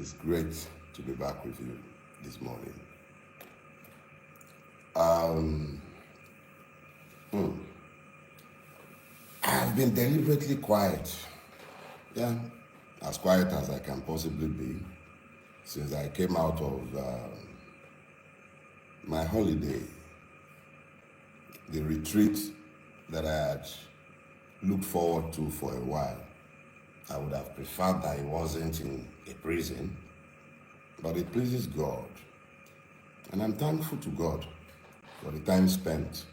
It's great to be back with you this morning. I've been deliberately quiet. Yeah, as quiet as I can possibly be since I came out of my holiday, the retreat that I had looked forward to for a while. I would have preferred that it wasn't in a prison, but it pleases God. And I'm thankful to God for the time spent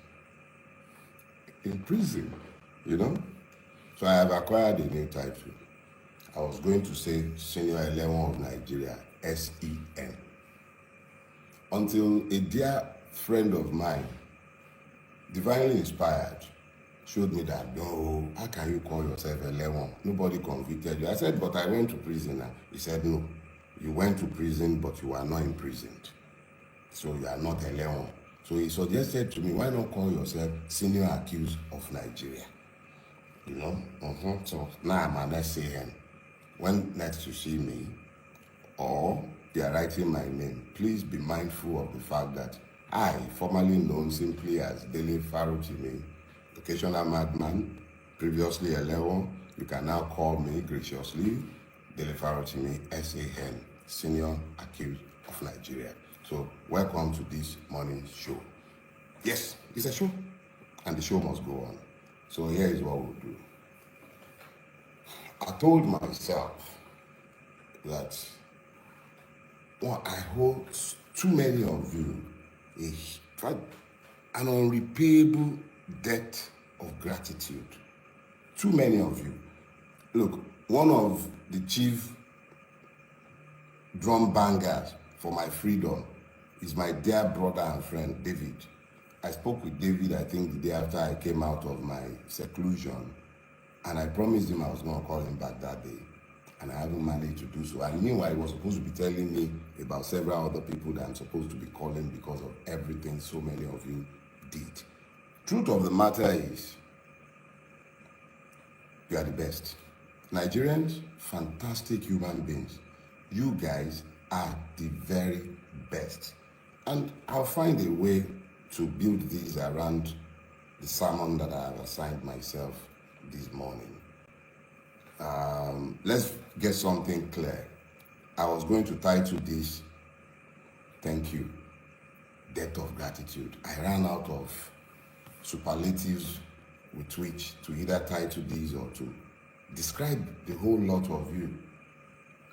in prison, So I have acquired a new title. I was going to say Senior 11 of Nigeria, SEN. Until a dear friend of mine, divinely inspired, showed me that, no, how can you call yourself 11? Nobody convicted you. I said, but I went to prison. He said, no, you went to prison, but you are not imprisoned. So you are not 11. So he suggested to me, why not call yourself Senior Accused of Nigeria? So now I'm an SAN. When next you see me, or they are writing my name, please be mindful of the fact that I, formerly known simply as Dele Farotimi, occasional madman, previously 11, you can now call me graciously Dele Farotimi, SAN, Senior Accused of Nigeria. So welcome to this morning's show. Yes, it's a show, and the show must go on. So here is what we'll do. I told myself that I hold too many of you an unrepayable debt of gratitude. Too many of you. Look, one of the chief drum bangers for my freedom is my dear brother and friend, David. I spoke with David, I think, the day after I came out of my seclusion, and I promised him I was going to call him back that day, and I haven't managed to do so. And meanwhile, he was supposed to be telling me about several other people that I'm supposed to be calling because of everything so many of you did. Truth of the matter is, you are the best. Nigerians, fantastic human beings. You guys are the very best. And I'll find a way to build these around the sermon that I have assigned myself this morning. Let's get something clear. I was going to title this, Thank You, Debt of Gratitude. I ran out of superlatives with which to either title these or to describe the whole lot of you.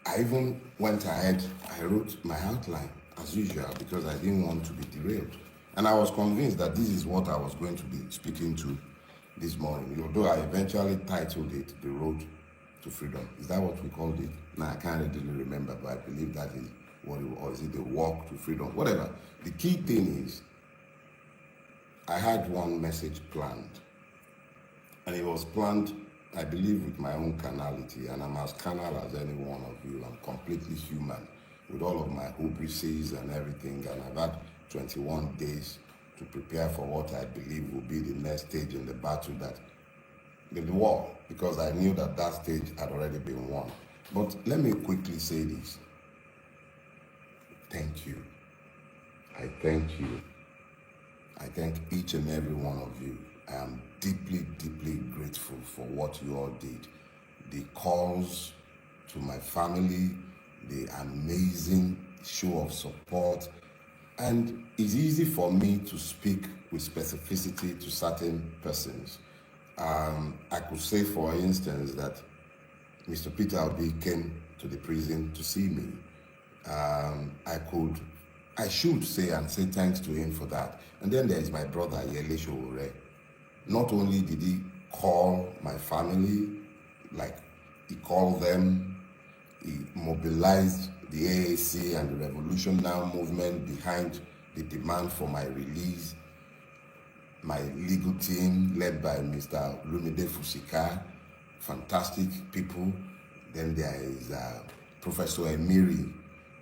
I even went ahead, I wrote my outline as usual because I didn't want to be derailed. And I was convinced that this is what I was going to be speaking to this morning, although I eventually titled it The Road to Freedom. Is that what we called it? Now, I can't really remember, but I believe that is what it was. Or is it The Walk to Freedom? Whatever. The key thing is, I had one message planned. And it was planned, I believe, with my own carnality. And I'm as carnal as any one of you. I'm completely human with all of my hybrises and everything. And I've had 21 days to prepare for what I believe will be the next stage in the battle, that the war, because I knew that that stage had already been won. But let me quickly say this. Thank you. I thank you. I thank each and every one of you. I am deeply, deeply grateful for what you all did. The calls to my family, the amazing show of support. And it's easy for me to speak with specificity to certain persons. I could say, for instance, that Mr. Peter Obi came to the prison to see me. I should say and say thanks to him for that. And then there is my brother, Yele Showore. Not only did he call my family, like he called them, he mobilized the AAC and the Revolution Now movement behind the demand for my release. My legal team, led by Mr. Lumide Fusika, fantastic people. Then there is Professor Emiri.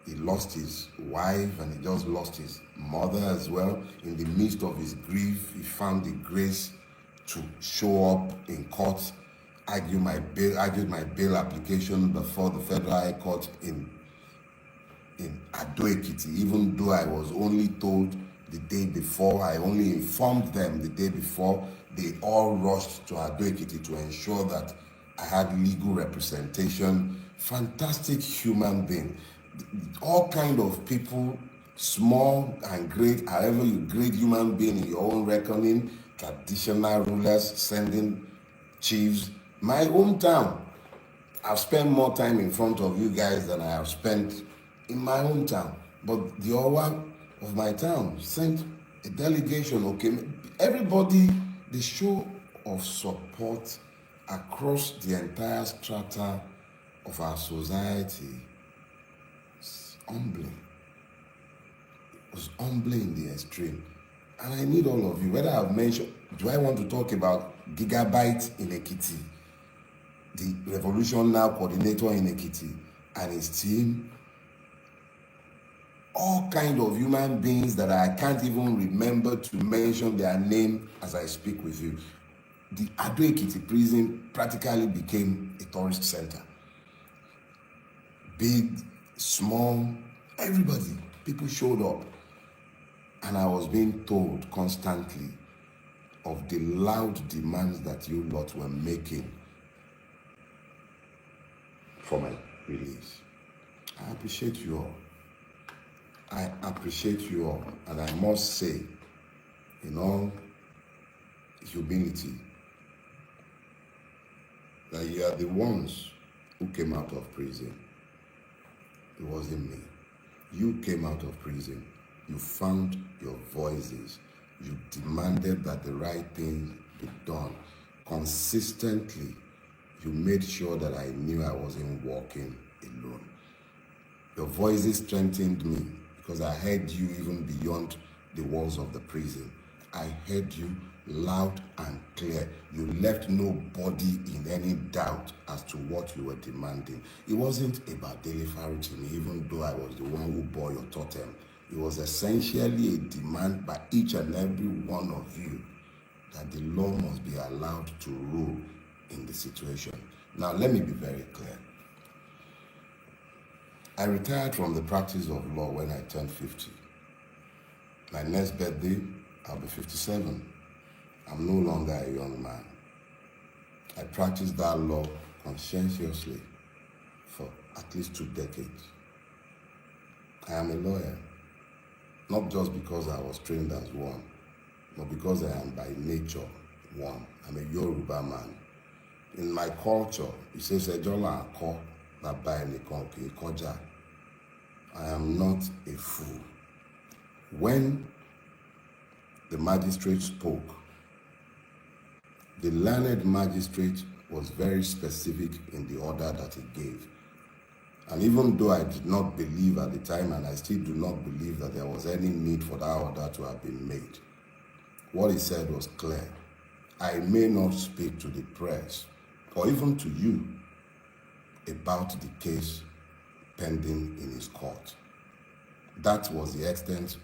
He lost his wife and he just lost his mother as well. In the midst of his grief, he found the grace to show up in court, argued my bail application before the Federal High Court in in Ado Ekiti, even though I was only told the day before. I only informed them the day before. They all rushed to Ado Ekiti to ensure that I had legal representation. Fantastic human being. All kind of people, small and great, however you grade human being in your own reckoning, traditional rulers sending chiefs. My hometown, I've spent more time in front of you guys than I have spent in my hometown. But the Owa of my town sent a delegation, okay? Everybody, the show of support across the entire strata of our society is humbling. It was humbling in the extreme. And I need all of you, whether I've mentioned, do I want to talk about Gigabyte in Ekiti, the Revolution Now coordinator in Ekiti, and his team, all kind of human beings that I can't even remember to mention their name as I speak with you. The Ado Ekiti prison practically became a tourist center. Big, small, everybody, people showed up. And I was being told constantly of the loud demands that you lot were making for my release. I appreciate you all. I appreciate you all. And I must say, in all humility, that you are the ones who came out of prison. It wasn't me. You came out of prison. You found your voices. You demanded that the right thing be done. Consistently, you made sure that I knew I wasn't walking alone. Your voices strengthened me because I heard you even beyond the walls of the prison. I heard you loud and clear. You left nobody in any doubt as to what you were demanding. It wasn't about Dele Farotimi, even though I was the one who bore your totem. It was essentially a demand by each and every one of you that the law must be allowed to rule in the situation. Now, let me be very clear. I retired from the practice of law when I turned 50. My next birthday, I'll be 57. I'm no longer a young man. I practiced that law conscientiously for at least 2 decades. I am a lawyer, not just because I was trained as one, but because I am by nature one. I'm a Yoruba man. In my culture, it says, Ejola Ako, Baba Nikonke Koja. I am not a fool. When the magistrate spoke, the learned magistrate was very specific in the order that he gave. And even though I did not believe at the time, and I still do not believe that there was any need for that order to have been made, what he said was clear. I may not speak to the press or even to you about the case pending in his court. That was the extent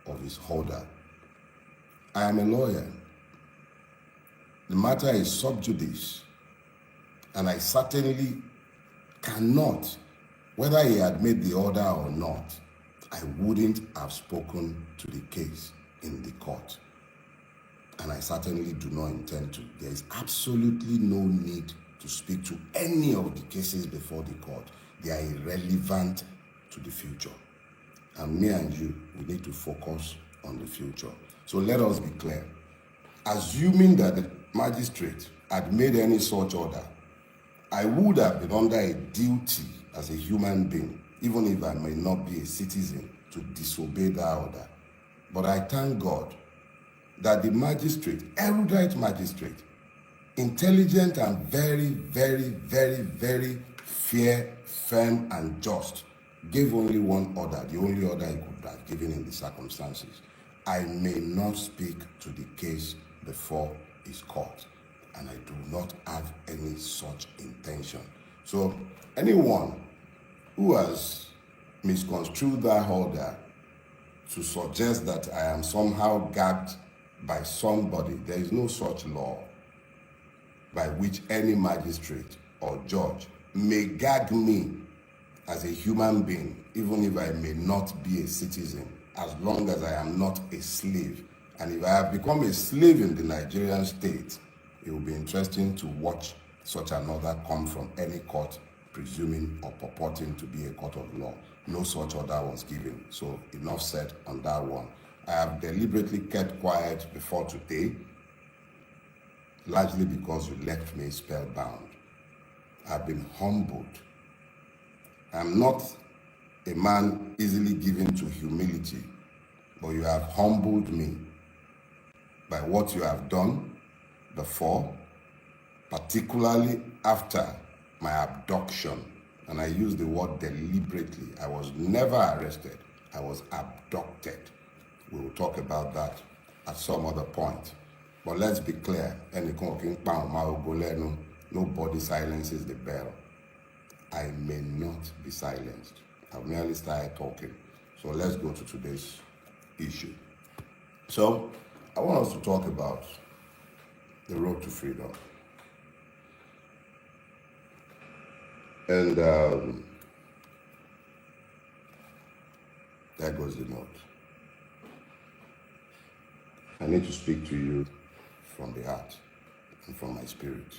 of his order. I am a lawyer. The matter is sub judice, and I certainly cannot, whether he had made the order or not, I wouldn't have spoken to the case in the court. And I certainly do not intend to. There is absolutely no need to speak to any of the cases before the court. They are irrelevant to the future. And me and you, we need to focus on the future. So let us be clear. Assuming that the magistrate had made any such order, I would have been under a duty as a human being, even if I may not be a citizen, to disobey that order. But I thank God that the magistrate, erudite magistrate, intelligent and very, very, very, very fair, firm, and just, gave only one order, the only order he could have given in the circumstances. I may not speak to the case before his court, and I do not have any such intention. So anyone who has misconstrued that order to suggest that I am somehow gagged by somebody, there is no such law by which any magistrate or judge may gag me as a human being, even if I may not be a citizen, as long as I am not a slave. And if I have become a slave in the Nigerian state, it will be interesting to watch such an order come from any court, presuming or purporting to be a court of law. No such order was given. So enough said on that one. I have deliberately kept quiet before today, largely because you left me spellbound. I've been humbled. I'm not a man easily given to humility, but you have humbled me by what you have done before, particularly after my abduction. And I use the word deliberately. I was never arrested. I was abducted. We will talk about that at some other point. But let's be clear. Nobody silences the bell. I may not be silenced. I've merely started talking. So let's go to today's issue. So I want us to talk about the road to freedom. And there goes the note. I need to speak to you from the heart and from my spirit.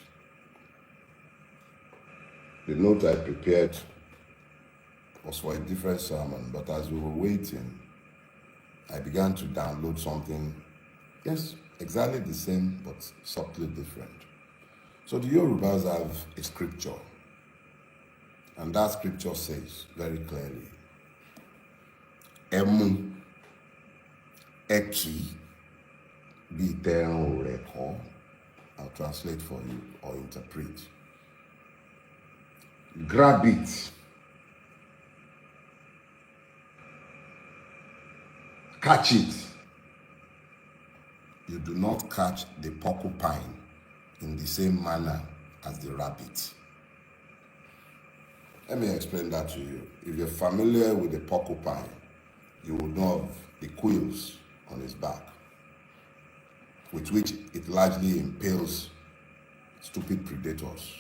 The note I prepared was for a different sermon, but as we were waiting, I began to download something, yes, exactly the same, but subtly different. So the Yorubas have a scripture, and that scripture says very clearly, Emu, Eki, Biteran Oreko. I'll translate for you or interpret. Grab it. Catch it. You do not catch the porcupine in the same manner as the rabbit. Let me explain that to you. If you're familiar with the porcupine, you will know of the quills on its back, with which it largely impales stupid predators.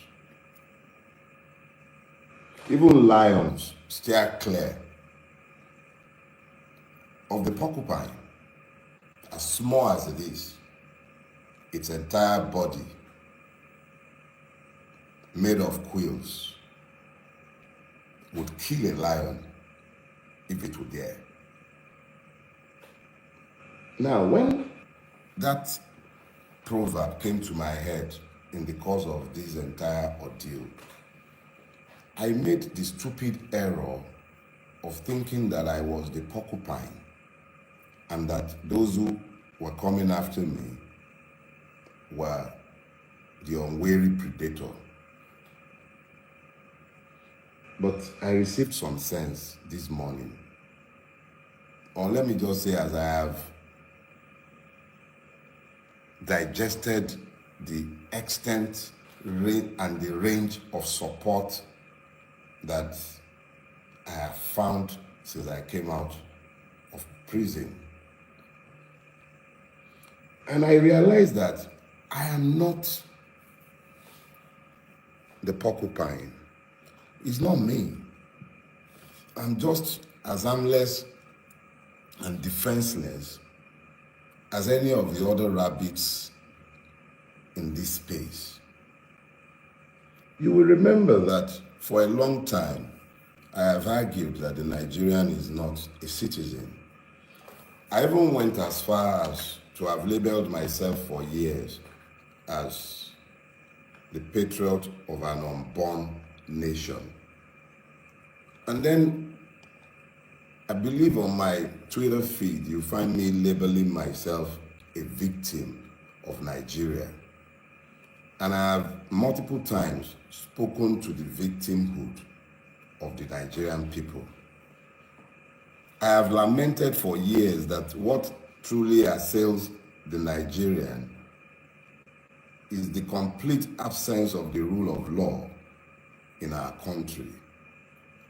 Even lions steer clear of the porcupine. As small as it is, its entire body made of quills would kill a lion if it would dare. Now, when that proverb came to my head in the course of this entire ordeal, I made the stupid error of thinking that I was the porcupine and that those who were coming after me were the unwary predator. But I received some sense this morning. Or let me just say, as I have digested the extent and the range of support that I have found since I came out of prison. And I realized that I am not the porcupine. It's not me. I'm just as harmless and defenseless as any of the other rabbits in this space. You will remember that for a long time, I have argued that the Nigerian is not a citizen. I even went as far as to have labeled myself for years as the patriot of an unborn nation. And then I believe on my Twitter feed, you find me labeling myself a victim of Nigeria. And I have multiple times spoken to the victimhood of the Nigerian people. I have lamented for years that what truly assails the Nigerian is the complete absence of the rule of law in our country,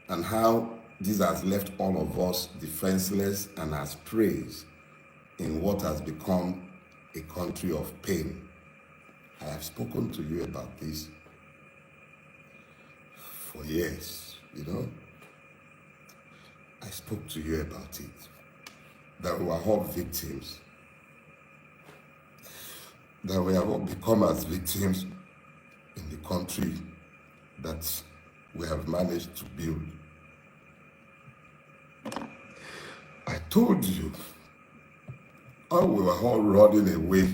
and how this has left all of us defenseless and as praise in what has become a country of pain. I have spoken to you about this for years, spoke to you about it, that we are all victims, that we have all become as victims in the country that we have managed to build. I told you how we were all running away.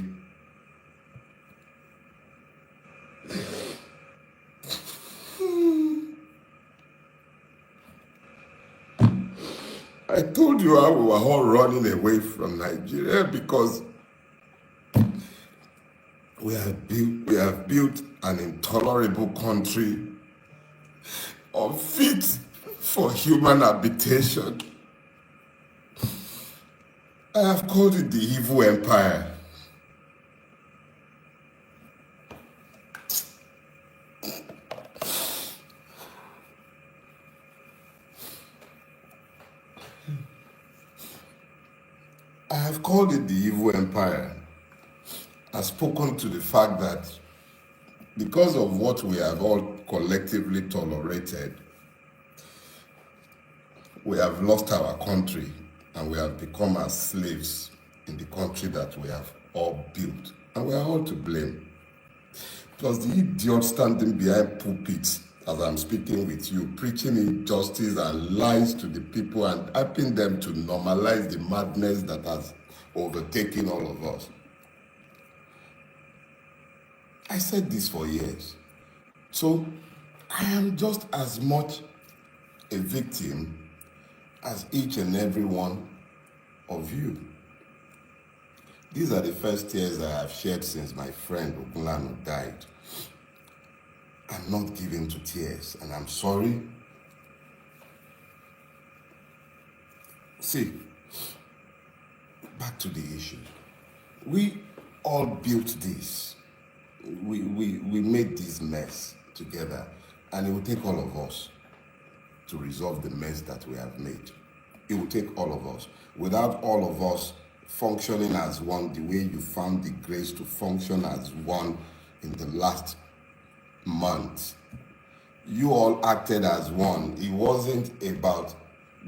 I told you how we were all running away from Nigeria because we have built an intolerable country unfit for human habitation. I have called it the evil empire. I have called it the evil empire. I've spoken to the fact that because of what we have all collectively tolerated, we have lost our country and we have become as slaves in the country that we have all built. And we are all to blame. It was the idiot standing behind pulpits as I'm speaking with you, preaching injustice and lies to the people and helping them to normalize the madness that has overtaken all of us. I said this for years. So I am just as much a victim as each and every one of you. These are the first tears I have shed since my friend Ogunlanu died. I'm not given to tears, and I'm sorry. See, back to the issue. We all built this. We made this mess together, and it will take all of us to resolve the mess that we have made. It will take all of us. Without all of us functioning as one, the way you found the grace to function as one in the last month, you all acted as one. It wasn't about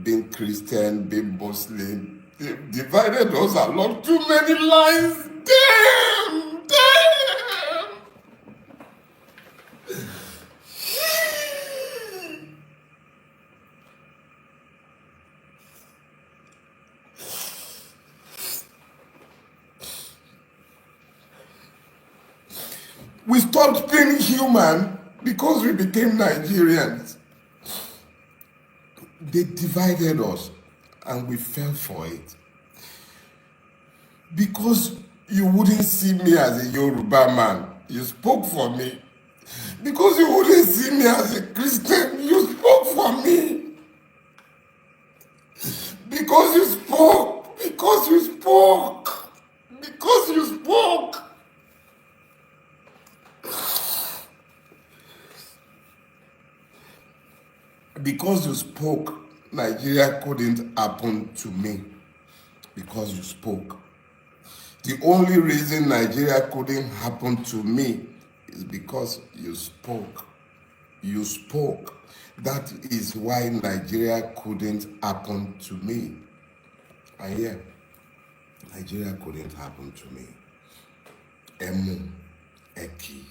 being Christian, being Muslim. They divided us along too many lines. Damn! We stopped being human because we became Nigerians. They divided us and we fell for it. Because you wouldn't see me as a Yoruba man, you spoke for me. Because you wouldn't see me as a Christian, you spoke for me. Because you spoke. Because you spoke. Because you spoke. Because you spoke, Nigeria couldn't happen to me. Because you spoke. The only reason Nigeria couldn't happen to me is because you spoke. You spoke. That is why Nigeria couldn't happen to me. And yeah, Nigeria couldn't happen to me. Emu, Eki,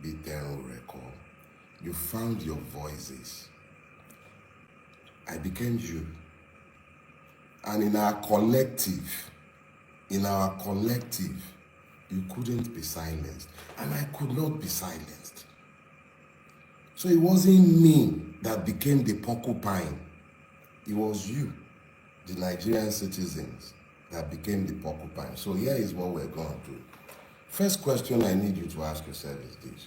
Biteru Reko. You found your voices. I became you. And in our collective, you couldn't be silenced. And I could not be silenced. So it wasn't me that became the porcupine. It was you, the Nigerian citizens, that became the porcupine. So here is what we're going to do. First question I need you to ask yourself is this.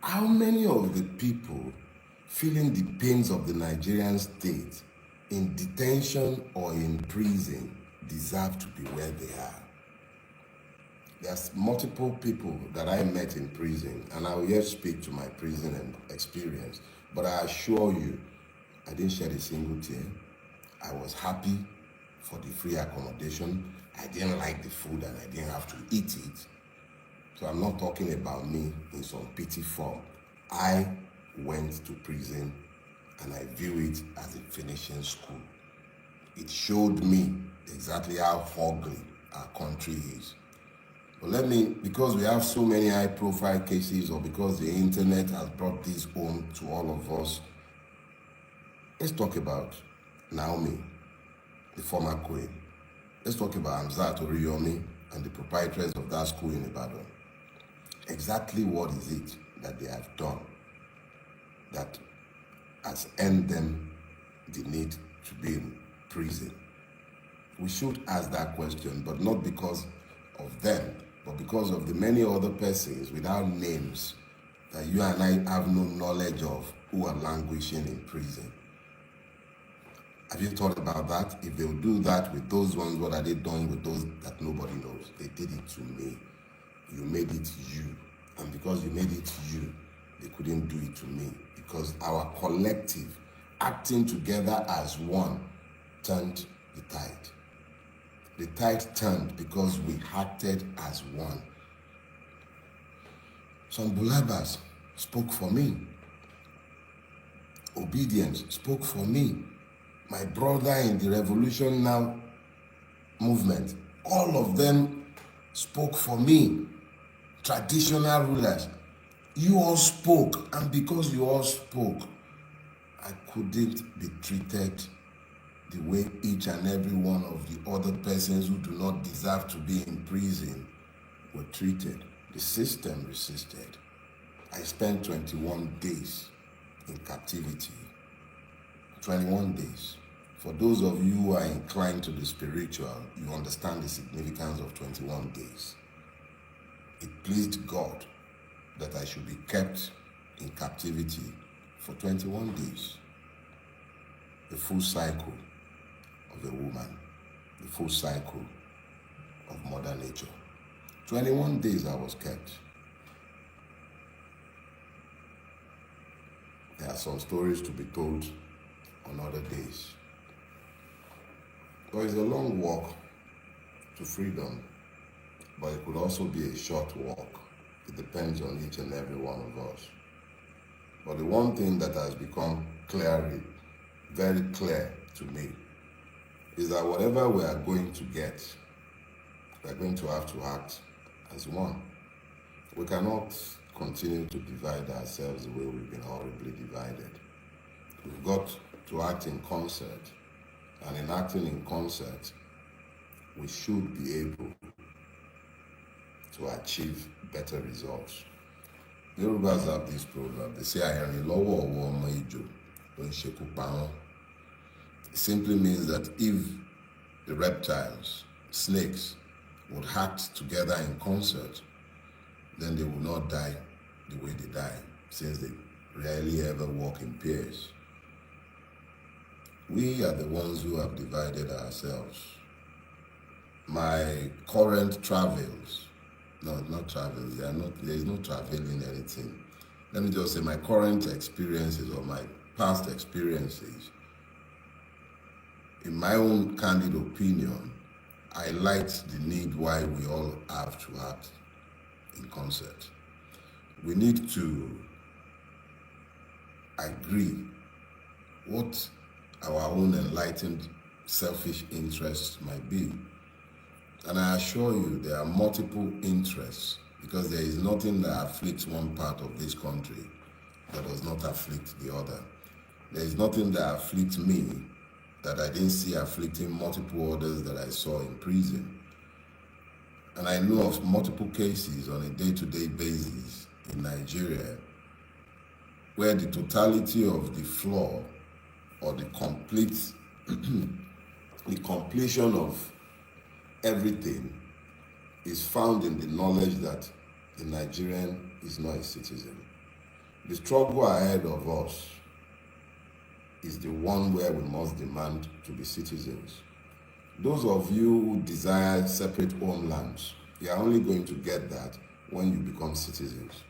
How many of the people feeling the pains of the Nigerian state in detention or in prison deserve to be where they are? There's multiple people that I met in prison, and I will yet speak to my prison experience. But I assure you, I didn't shed a single tear. I was happy for the free accommodation. I didn't like the food and I didn't have to eat it. So I'm not talking about me in some pity form. I went to prison and I view it as a finishing school. It showed me exactly how ugly our country is. But because we have so many high-profile cases, or because the internet has brought this home to all of us, let's talk about Naomi, the former queen. Let's talk about Hamzat Oriyomi and the proprietors of that school in Ibadan. Exactly what is it that they have done that has earned them the need to be in prison? We should ask that question, but not because of them, but because of the many other persons without names that you and I have no knowledge of who are languishing in prison. Have you thought about that? If they will do that with those ones, what are they doing with those that nobody knows? They did it to me. You made it you. And because you made it you, they couldn't do it to me. Because our collective, acting together as one, turned the tide. The tide turned because we acted as one. Some Bulabas spoke for me. Obedience spoke for me. My brother in the Revolution Now movement, all of them spoke for me. Traditional rulers, you all spoke, and because you all spoke, I couldn't be treated the way each and every one of the other persons who do not deserve to be in prison were treated. The system resisted. I spent 21 days in captivity. 21 days. For those of you who are inclined to the spiritual, you understand the significance of 21 days. It pleased God that I should be kept in captivity for 21 days. The full cycle of a woman, the full cycle of Mother Nature. 21 days I was kept. There are some stories to be told on other days. But it's a long walk to freedom, but it could also be a short walk. It depends on each and every one of us. But the one thing that has become very clear to me, is that whatever we are going to get, we are going to have to act as one. We cannot continue to divide ourselves the way we've been horribly divided. We've got to act in concert, and in acting in concert, we should be able to achieve better results. Yorubas have this proverb. They say, it simply means that if the reptiles, snakes, would act together in concert, then they will not die the way they die, since they rarely ever walk in pairs. We are the ones who have divided ourselves. My current travels, there is no traveling anything. Let me just say my current experiences or my past experiences, in my own candid opinion, highlight the need why we all have to act in concert. We need to agree what our own enlightened selfish interests might be. And I assure you, there are multiple interests, because there is nothing that afflicts one part of this country that does not afflict the other. There is nothing that afflicts me that I didn't see afflicting multiple others that I saw in prison. And I know of multiple cases on a day-to-day basis in Nigeria where the totality of the flaw or the completion of everything is found in the knowledge that the Nigerian is not a citizen. The struggle ahead of us is the one where we must demand to be citizens. Those of you who desire separate homelands, you are only going to get that when you become citizens.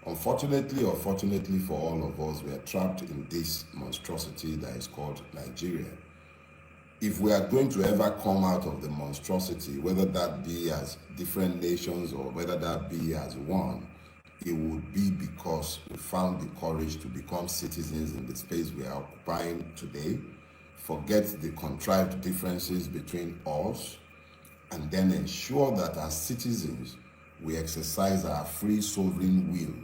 Unfortunately or fortunately for all of us, we are trapped in this monstrosity that is called Nigeria. If we are going to ever come out of the monstrosity, whether that be as different nations or whether that be as one, it would be because we found the courage to become citizens in the space we are occupying today, forget the contrived differences between us, and then ensure that as citizens, we exercise our free sovereign will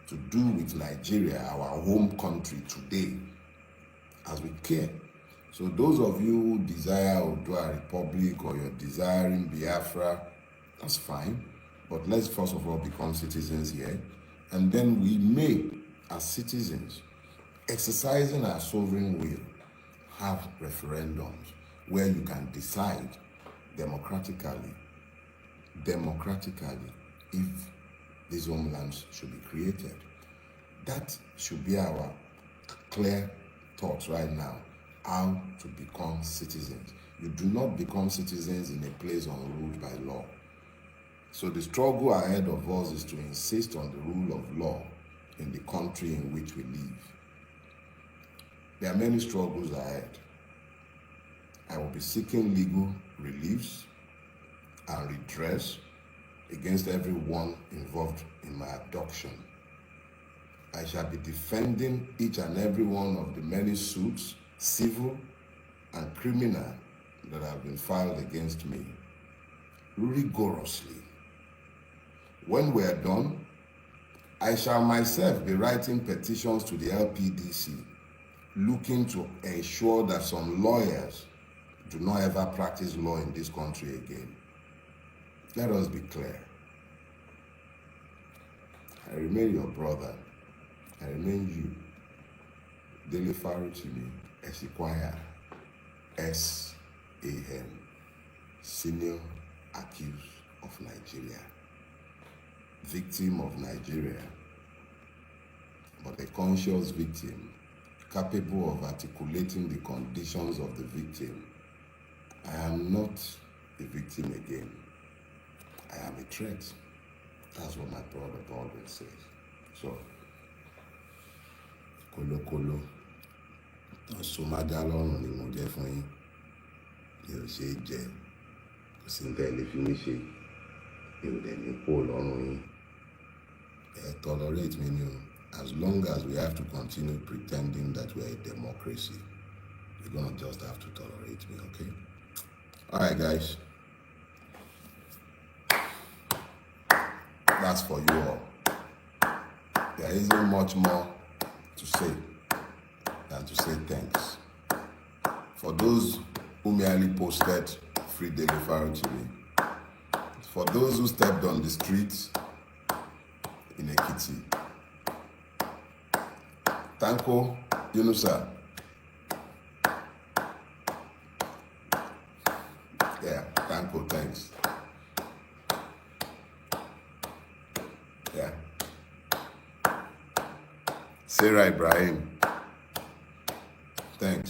to do with Nigeria, our home country today, as we care. So those of you who desire Oodua Republic or you're desiring Biafra, that's fine. But let's first of all become citizens here. And then we may, as citizens, exercising our sovereign will, have referendums where you can decide democratically, if these homelands should be created. That should be our clear thoughts right now, how to become citizens. You do not become citizens in a place unruled by law. So the struggle ahead of us is to insist on the rule of law in the country in which we live. There are many struggles ahead. I will be seeking legal reliefs and redress against everyone involved in my abduction. I shall be defending each and every one of the many suits, civil and criminal, that have been filed against me rigorously. When we are done, I shall myself be writing petitions to the LPDC, looking to ensure that some lawyers do not ever practice law in this country again. Let us be clear. I remain your brother. I remain you, Dele Farotimi, Esquire, S.A.N., senior accused of Nigeria, victim of Nigeria, but a conscious victim, capable of articulating the conditions of the victim. I am not a victim again. I am a threat. That's what my brother Baldwin says. So, kolo Somadalon ni mo jẹ fún yín. Mi ò ṣe jẹ, kò sí ní tẹ́lẹ̀ fi mí ṣe. Mi ò dẹ̀ ní kó lọ́rùn yín. Tolerate me ni o. As long as we have to continue pretending that we're a democracy, you're gonna just have to tolerate me, okay? All right, guys. That's for you all. There isn't much more to say than to say thanks. For those who merely posted free Dele Farotimi, for those who stepped on the streets in Ekiti, Tanko Yunusa. Yeah, Tanko, thanks. Yeah. Sarah Ibrahim, thanks.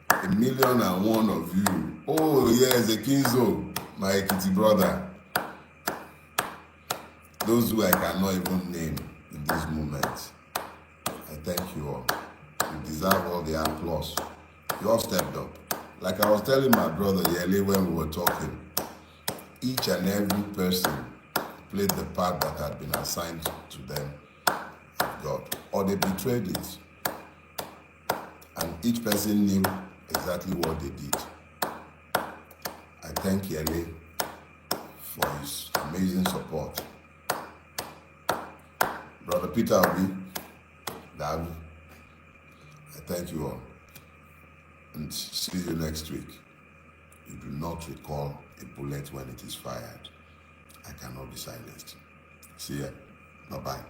1,000,001 of you. Oh, yes, Ekinzo, my Ekiti brother. Those who I cannot even name in this moment. I thank you all. You deserve all the applause. You all stepped up. Like I was telling my brother Yele when we were talking, each and every person played the part that had been assigned to them of God, or they betrayed it. And each person knew exactly what they did. I thank Yele for his amazing support. Brother Peter Obi, Dad, I thank you all. And see you next week. You do not recall a bullet when it is fired. I cannot be silenced. See ya. Bye-bye.